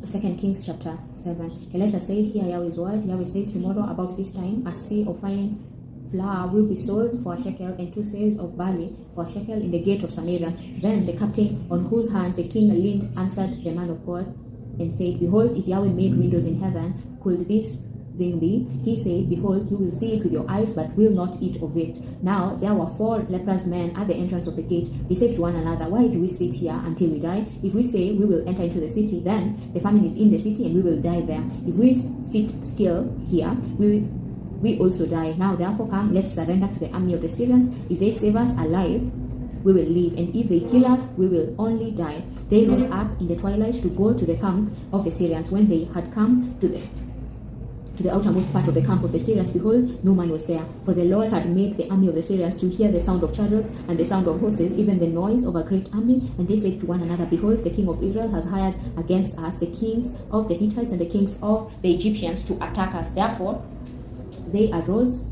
2 Kings chapter 7. Elisha said, "Hear Yahweh's word. Yahweh says, tomorrow about this time, a seah of fine flour will be sold for a shekel, and 2 seahs of barley for a shekel in the gate of Samaria." Then the captain on whose hand the king leaned answered the man of God and said, "Behold, if Yahweh made windows in heaven, could this thing be?" He said, "Behold, you will see it with your eyes, but will not eat of it." Now there were 4 leprous men at the entrance of the gate. They said to one another, "Why do we sit here until we die? If we say we will enter into the city, then the famine is in the city, and we will die there. If we sit still here, we also die. Now therefore come, let's surrender to the army of the Syrians. If they save us alive, we will live, and if they kill us, we will only die." They rose up in the twilight to go to the camp of the Syrians. When they had come to the outermost part of the camp of the Syrians, behold, no man was there, for the Lord had made the army of the Syrians to hear the sound of chariots and the sound of horses, even the noise of a great army. And they said to one another, "Behold, the king of Israel has hired against us the kings of the Hittites and the kings of the Egyptians to attack us." Therefore they arose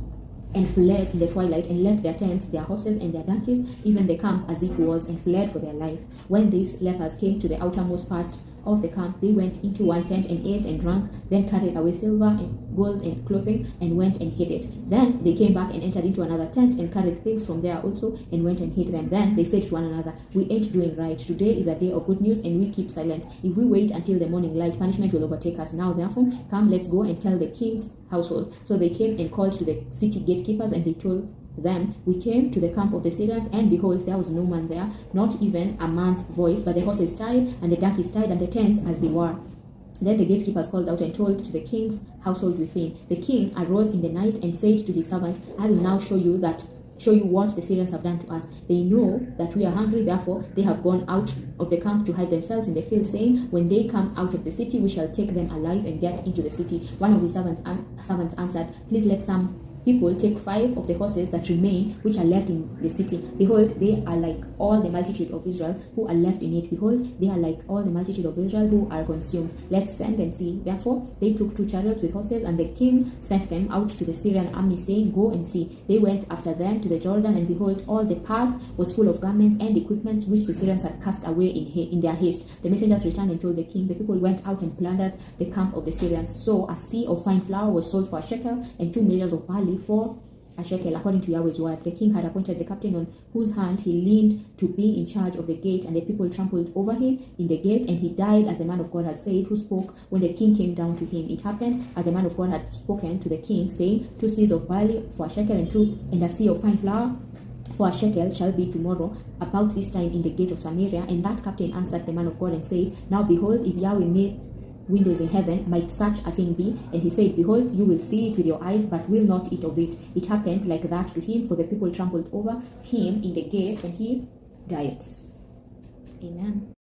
and fled in the twilight, and left their tents, their horses, and their donkeys, even the camp as it was, and fled for their life. When these lepers came to the outermost part of the camp, they went into one tent and ate and drank, then carried away silver and gold and clothing, and went and hid it. Then they came back and entered into another tent, and carried things from there also, and went and hid them. Then they said to one another, "We ain't doing right. Today is a day of good news, and we keep silent. If we wait until the morning light, punishment will overtake us. Now therefore, come, let's go and tell the king's household." So they came and called to the city gatekeepers, and they told them, "We came to the camp of the Syrians, and behold, there was no man there, not even a man's voice, but the horses tied, and the donkeys tied, and the tents as they were." Then the gatekeepers called out and told to the king's household within. The king arose in the night and said to his servants, "I will now show you what the Syrians have done to us. They know that we are hungry, therefore they have gone out of the camp to hide themselves in the field, saying, when they come out of the city, we shall take them alive and get into the city." One of his servants answered, "Please let some people take 5 of the horses that remain, which are left in the city. Behold, they are like all the multitude of Israel who are left in it. Behold, they are like all the multitude of Israel who are consumed. Let's send and see." Therefore they took 2 chariots with horses, and the king sent them out to the Syrian army, saying, "Go and see." They went after them to the Jordan, and behold, all the path was full of garments and equipments which the Syrians had cast away in their haste. The messengers returned and told the king, "The people went out and plundered the camp of the Syrians." So a seah of fine flour was sold for a shekel, and 2 measures of barley for a shekel, according to Yahweh's word. The king had appointed the captain on whose hand he leaned to be in charge of the gate, and the people trampled over him in the gate, and he died as the man of God had said, who spoke when the king came down to him. It happened as the man of God had spoken to the king, saying, 2 seahs of barley for a shekel, and a seah of fine flour for a shekel shall be tomorrow about this time in the gate of Samaria. And that captain answered the man of God and said, "Now behold, if Yahweh made windows in heaven, might such a thing be?" And he said, "Behold, you will see it with your eyes, but will not eat of it." It happened like that to him, for the people trampled over him in the gate, and he died. Amen.